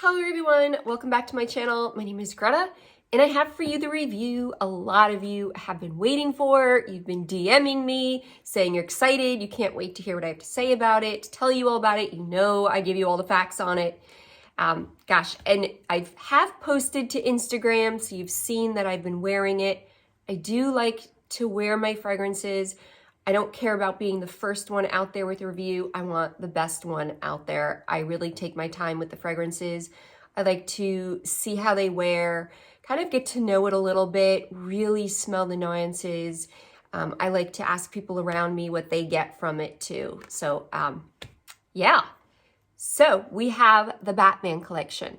Hello everyone, welcome back to my channel. My name is Greta and I have for you the review a lot of you have been waiting for. You've been DMing me saying you're excited, you can't wait to hear what I have to say about it, to tell you all about it. You know I give you all the facts on it. Gosh, and I have posted to Instagram, so you've seen that I've been wearing it. I do like to wear my fragrances. I don't care about being the first one out there with a review. I want the best one out there. I really take my time with the fragrances. I like to see how they wear, kind of get to know it a little bit, really smell the nuances. I like to ask people around me what they get from it too. So yeah. So we have the Batman collection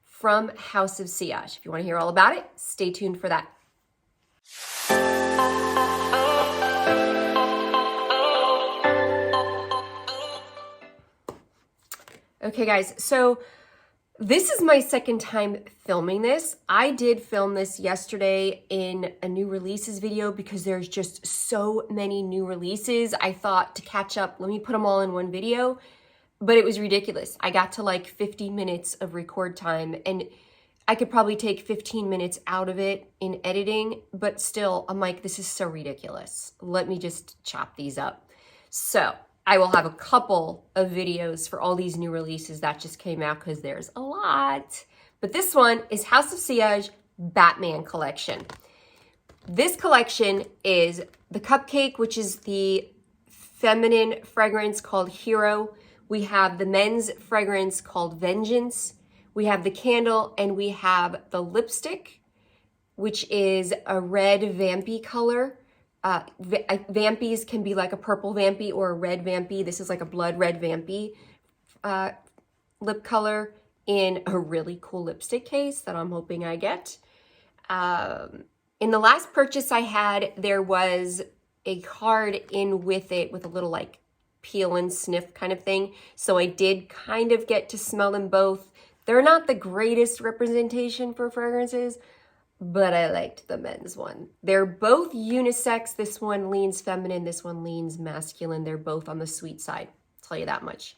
from House of Sillage. If you want to hear all about it, stay tuned for that. Okay guys, so this is my second time filming this. I did film this yesterday in a new releases video because there's just so many new releases. I thought to catch up, let me put them all in one video, but it was ridiculous. I got to like 50 minutes of record time and I could probably take 15 minutes out of it in editing, but still I'm like, this is so ridiculous. Let me just chop these up. So I will have a couple of videos for all these new releases that just came out because there's a lot. But this one is House of Sillage Batman collection. This collection is the cupcake, which is the feminine fragrance called Hero. We have the men's fragrance called Vengeance. We have the candle and we have the lipstick, which is a red vampy color. Vampies can be like a purple vampy or a red vampy. This is like a blood red vampy lip color in a really cool lipstick case that I'm hoping I get. In the last purchase I had, there was a card in with it with a little like peel and sniff kind of thing. So I did kind of get to smell them both. They're not the greatest representation for fragrances, but I liked the men's one. They're both unisex. This one leans feminine, this one leans masculine. They're both on the sweet side, I'll tell you that much.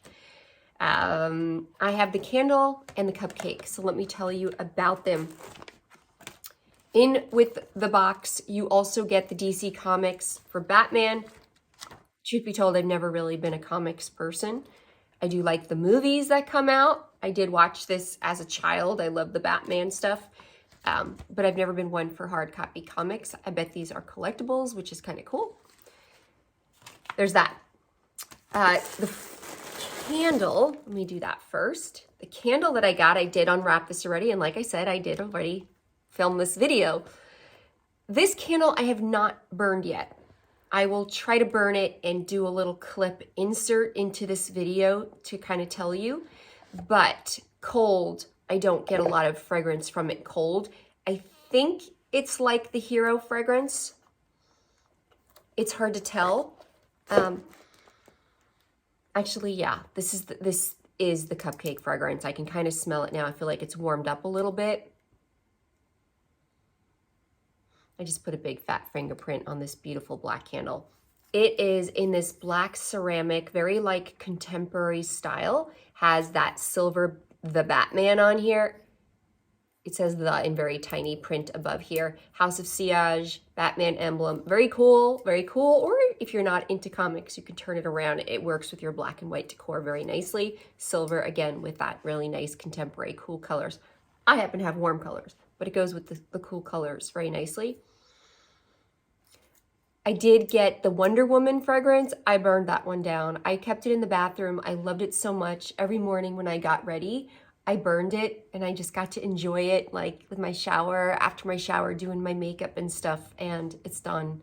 I have the candle and the cupcake, so let me tell you about them. In with the box, you also get the DC Comics for Batman. Truth be told, I've never really been a comics person. I do like the movies that come out. I did watch this as a child. I love the Batman stuff. But I've never been one for hard copy comics. I bet these are collectibles, which is kind of cool. There's that. The candle, let me do that first. The candle that I got, I did unwrap this already. And like I said, I did already film this video. This candle I have not burned yet. I will try to burn it and do a little clip insert into this video to kind of tell you. But cold, I don't get a lot of fragrance from it cold. I think it's like the Hero fragrance. It's hard to tell. Actually, yeah, this is the cupcake fragrance. I can kind of smell it now. I feel like it's warmed up a little bit. I just put a big fat fingerprint on this beautiful black candle. It is in this black ceramic, very like contemporary style, has that silver the Batman on here. It says the in very tiny print above here. House of Sillage, Batman emblem. Very cool, very cool. Or if you're not into comics, you can turn it around. It works with your black and white decor very nicely. Silver, again, with that really nice contemporary cool colors. I happen to have warm colors, but it goes with the cool colors very nicely. I did get the Wonder Woman fragrance. I burned that one down. I kept it in the bathroom. I loved it so much. Every morning when I got ready, I burned it and I just got to enjoy it like with my shower, after my shower, doing my makeup and stuff, and it's done.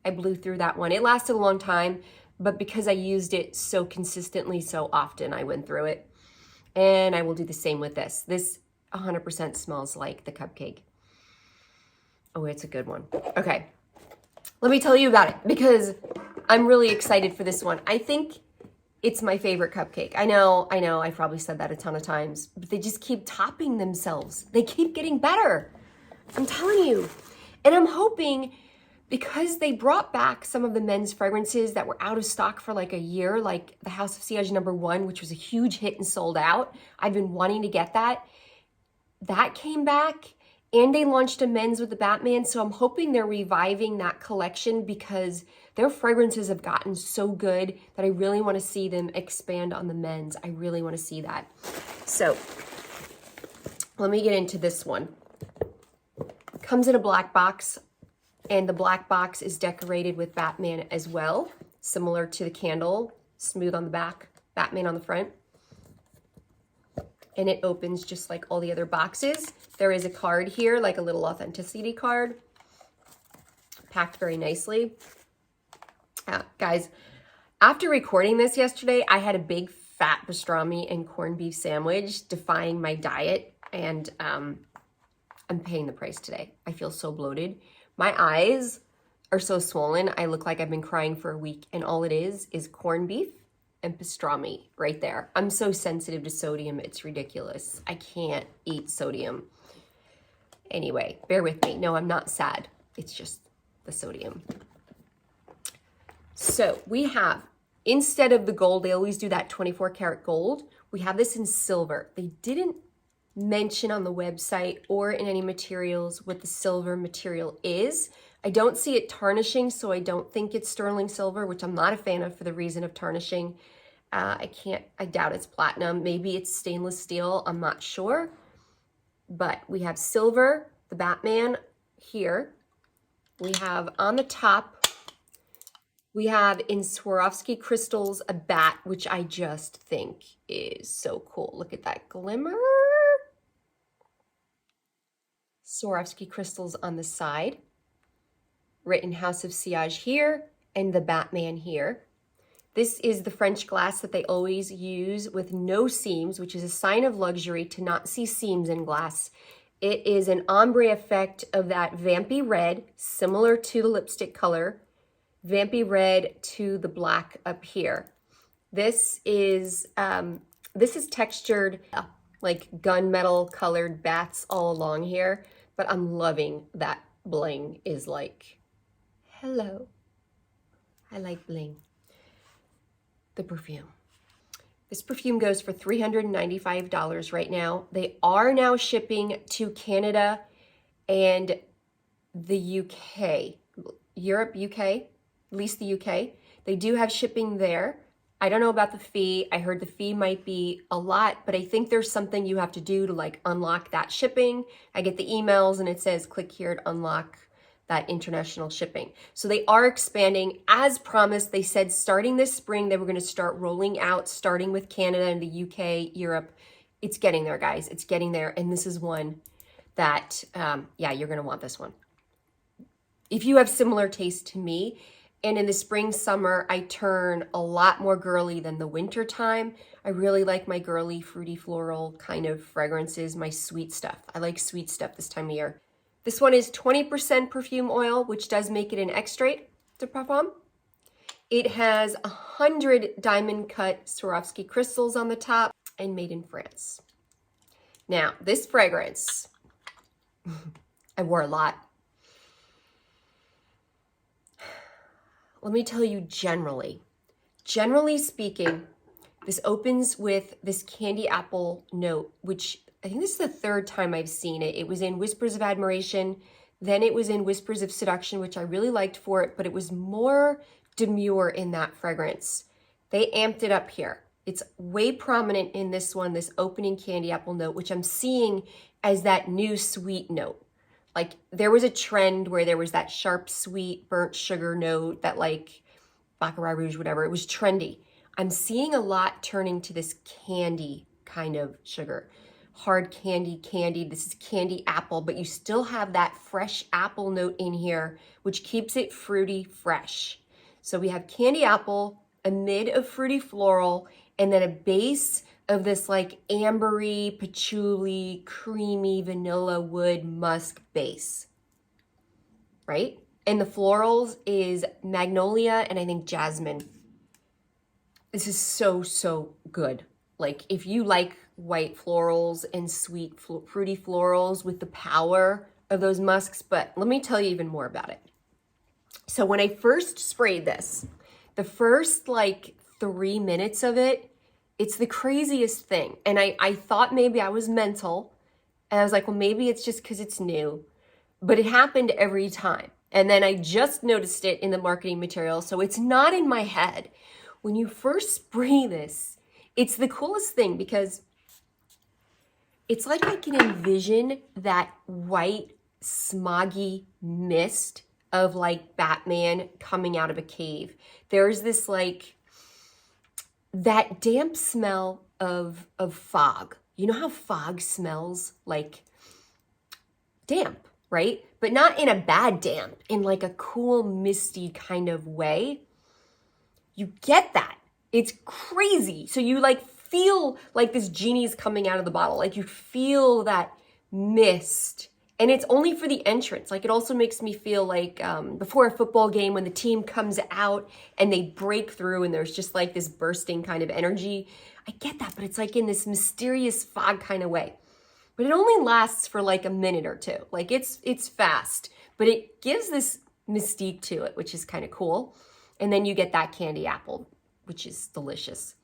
I blew through that one. It lasted a long time, but because I used it so consistently, so often, I went through it. And I will do the same with this. This 100% smells like the cupcake. Oh, it's a good one. Okay. Let me tell you about it because I'm really excited for this one. I think it's my favorite cupcake. I know, I've probably said that a ton of times, but they just keep topping themselves. They keep getting better. I'm telling you. And I'm hoping, because they brought back some of the men's fragrances that were out of stock for like a year, like the House of Sillage #1, which was a huge hit and sold out. I've been wanting to get that. That came back, and they launched a men's with the Batman, so I'm hoping they're reviving that collection because their fragrances have gotten so good that I really want to see them expand on the men's. I really want to see that. So let me get into this one. Comes in a black box, and the black box is decorated with Batman as well, similar to the candle, smooth on the back, Batman on the front. And it opens just like all the other boxes. There is a card here, like a little authenticity card, packed very nicely. Guys, after recording this yesterday, I had a big fat pastrami and corned beef sandwich, defying my diet, and I'm paying the price today. I feel so bloated. My eyes are so swollen, I look like I've been crying for a week, and all it is corned beef and pastrami right there. I'm so sensitive to sodium, it's ridiculous. I can't eat sodium. Anyway, bear with me. No, I'm not sad. It's just the sodium. So we have, instead of the gold, they always do that 24 karat gold. We have this in silver. They didn't mention on the website or in any materials what the silver material is. I don't see it tarnishing, so I don't think it's sterling silver, which I'm not a fan of for the reason of tarnishing. I doubt it's platinum. Maybe it's stainless steel. I'm not sure. But we have silver, the Batman here. We have on the top, we have in Swarovski crystals a bat, which I just think is so cool. Look at that glimmer. Swarovski crystals on the side. Written House of Sillage here and the Batman here. This is the French glass that they always use with no seams, which is a sign of luxury to not see seams in glass. It is an ombre effect of that vampy red, similar to the lipstick color, vampy red to the black up here. This is textured like gunmetal colored bats all along here, but I'm loving that bling is like, hello. I like bling. The perfume. This perfume goes for $395 right now. They are now shipping to Canada and the UK. Europe, UK, at least the UK. They do have shipping there. I don't know about the fee. I heard the fee might be a lot, but I think there's something you have to do to like unlock that shipping. I get the emails and it says click here to unlock that international shipping. So they are expanding. As promised, they said starting this spring, they were going to start rolling out, starting with Canada and the UK, Europe. It's getting there, guys. It's getting there. And this is one that, yeah, you're going to want this one. If you have similar taste to me, and in the spring, summer, I turn a lot more girly than the winter time. I really like my girly, fruity, floral kind of fragrances, my sweet stuff. I like sweet stuff this time of year. This one is 20% perfume oil, which does make it an extrait de parfum. It has 100 diamond cut Swarovski crystals on the top and made in France. Now, this fragrance, I wore a lot. Let me tell you generally speaking, this opens with this candy apple note, which I think this is the third time I've seen it. It was in Whispers of Admiration, then it was in Whispers of Seduction, which I really liked for it, but it was more demure in that fragrance. They amped it up here. It's way prominent in this one, this opening candy apple note, which I'm seeing as that new sweet note. Like there was a trend where there was that sharp, sweet, burnt sugar note that like Baccarat Rouge, whatever, it was trendy. I'm seeing a lot turning to this candy kind of sugar. Hard candy. This is candy apple, but you still have that fresh apple note in here, which keeps it fruity fresh. So we have candy apple, a mid of fruity floral, and then a base of this like ambery, patchouli, creamy vanilla wood musk base, right? And the florals is magnolia and I think jasmine. This is so, so good. Like if you like white florals and sweet fruity florals with the power of those musks, but let me tell you even more about it. So when I first sprayed this, the first like 3 minutes of it, it's the craziest thing. And I thought maybe I was mental. And I was like, well, maybe it's just because it's new. But it happened every time. And then I just noticed it in the marketing material. So it's not in my head. When you first spray this, it's the coolest thing because it's like I can envision that white, smoggy mist of like Batman coming out of a cave. There's this like, that damp smell of fog. You know how fog smells like damp, right? But not in a bad damp, in like a cool, misty kind of way. You get that. It's crazy. So you like feel like this genie's coming out of the bottle. Like you feel that mist. And it's only for the entrance. Like it also makes me feel like before a football game when the team comes out and they break through and there's just like this bursting kind of energy. I get that, but it's like in this mysterious fog kind of way. But it only lasts for like a minute or two. Like it's fast, but it gives this mystique to it, which is kind of cool. And then you get that candy apple, which is delicious.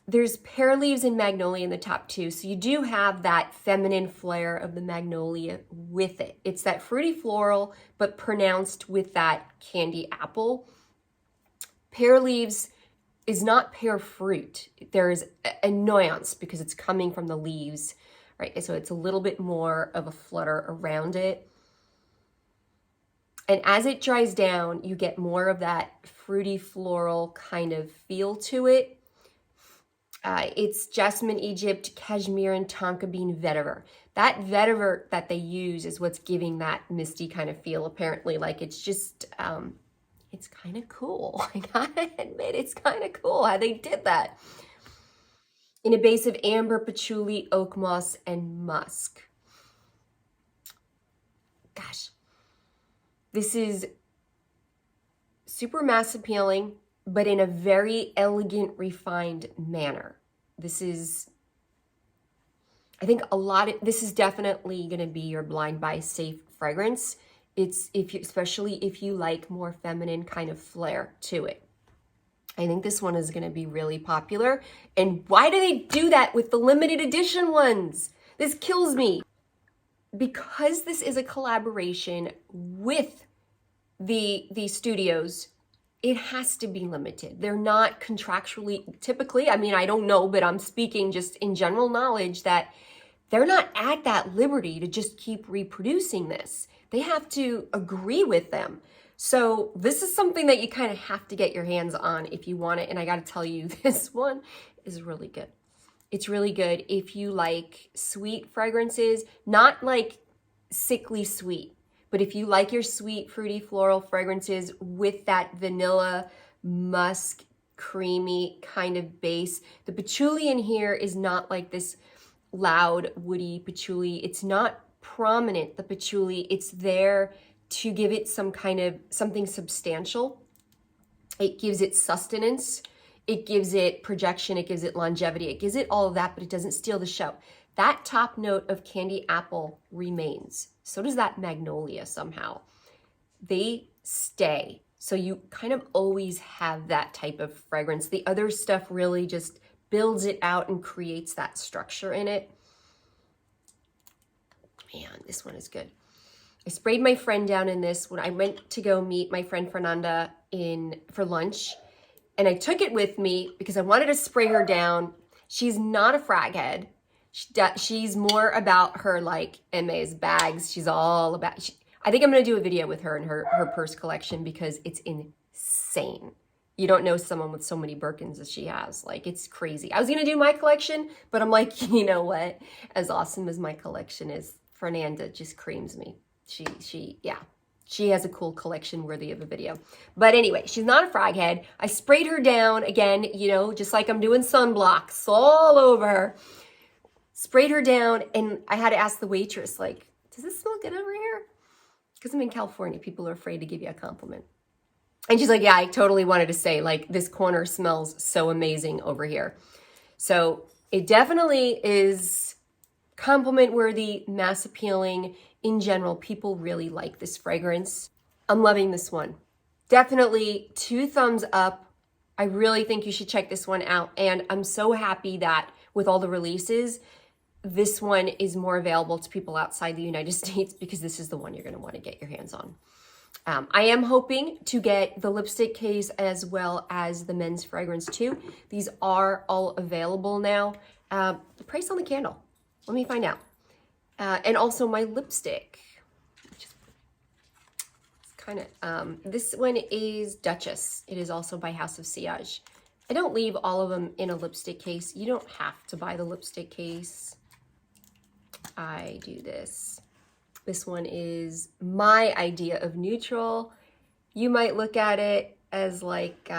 There's pear leaves and magnolia in the top two. So you do have that feminine flair of the magnolia with it. It's that fruity floral, but pronounced with that candy apple. Pear leaves is not pear fruit. There's a nuance because it's coming from the leaves, right? So it's a little bit more of a flutter around it. And as it dries down, you get more of that fruity floral kind of feel to it. It's jasmine Egypt, cashmere, and tonka bean vetiver. That vetiver that they use is what's giving that misty kind of feel, apparently. Like it's just, it's kind of cool. I gotta admit, it's kind of cool how they did that. In a base of amber, patchouli, oak moss, and musk. Gosh, this is super mass appealing, but in a very elegant, refined manner. This is, I think this is definitely going to be your blind buy safe fragrance. It's especially if you like more feminine kind of flair to it. I think this one is going to be really popular. And why do they do that with the limited edition ones? This kills me. Because this is a collaboration with the studios, it has to be limited. They're not contractually, typically, I mean, I don't know, but I'm speaking just in general knowledge that they're not at that liberty to just keep reproducing this. They have to agree with them. So this is something that you kind of have to get your hands on if you want it. And I got to tell you, this one is really good. It's really good if you like sweet fragrances, not like sickly sweet. But if you like your sweet, fruity, floral fragrances with that vanilla, musk, creamy kind of base, the patchouli in here is not like this loud, woody patchouli. It's not prominent, the patchouli. It's there to give it some kind of something substantial. It gives it sustenance. It gives it projection. It gives it longevity. It gives it all of that, but it doesn't steal the show. That top note of candy apple remains. So does that magnolia somehow. They stay. So you kind of always have that type of fragrance. The other stuff really just builds it out and creates that structure in it. Man, this one is good. I sprayed my friend down in this when I went to go meet my friend Fernanda for lunch. And I took it with me because I wanted to spray her down. She's not a frag head. She's more about her like MA's bags. She's all about, I think I'm going to do a video with her and her purse collection because it's insane. You don't know someone with so many Birkins as she has. Like, it's crazy. I was going to do my collection, but I'm like, you know what? As awesome as my collection is, Fernanda just creams me. She has a cool collection worthy of a video. But anyway, she's not a frag head. I sprayed her down again, you know, just like I'm doing sunblocks all over her. Sprayed her down, and I had to ask the waitress, like, does this smell good over here? Because I'm in California, people are afraid to give you a compliment. And she's like, yeah, I totally wanted to say, like, this corner smells so amazing over here. So it definitely is compliment worthy, mass appealing. in general, people really like this fragrance. I'm loving this one. Definitely 2 thumbs up. I really think you should check this one out. And I'm so happy that with all the releases, this one is more available to people outside the United States because this is the one you're going to want to get your hands on. I am hoping to get the lipstick case as well as the men's fragrance too. These are all available now. The price on the candle, let me find out. And also my lipstick, which is kind of, this one is Duchess. It is also by House of Sillage. I don't leave all of them in a lipstick case. You don't have to buy the lipstick case. I do this. This one is my idea of neutral. You might look at it as like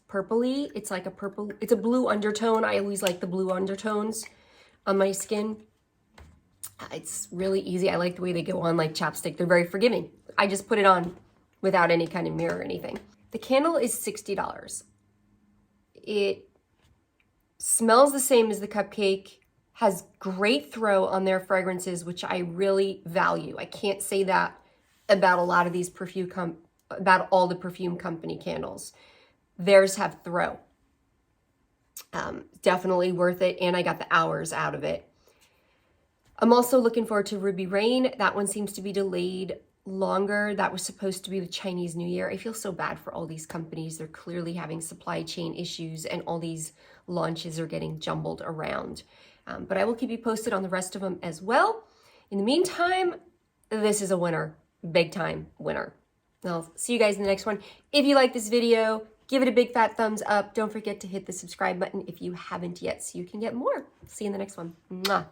purpley. It's like a purple, it's a blue undertone. I always like the blue undertones on my skin. It's really easy. I like the way they go on like chapstick. They're very forgiving. I just put it on without any kind of mirror or anything. The candle is $60. It smells the same as the cupcake, has great throw on their fragrances, which I really value. I can't say that about a lot of these about all the perfume company candles. Theirs have throw. Definitely worth it, and I got the hours out of it. I'm also looking forward to Ruby Rain. That one seems to be delayed longer. That was supposed to be the Chinese New Year. I feel so bad for all these companies. They're clearly having supply chain issues and all these launches are getting jumbled around. But I will keep you posted on the rest of them as well. In the meantime, this is a winner, big time winner. I'll see you guys in the next one. If you like this video, give it a big fat thumbs up. Don't forget to hit the subscribe button if you haven't yet so you can get more. See you in the next one. Mwah.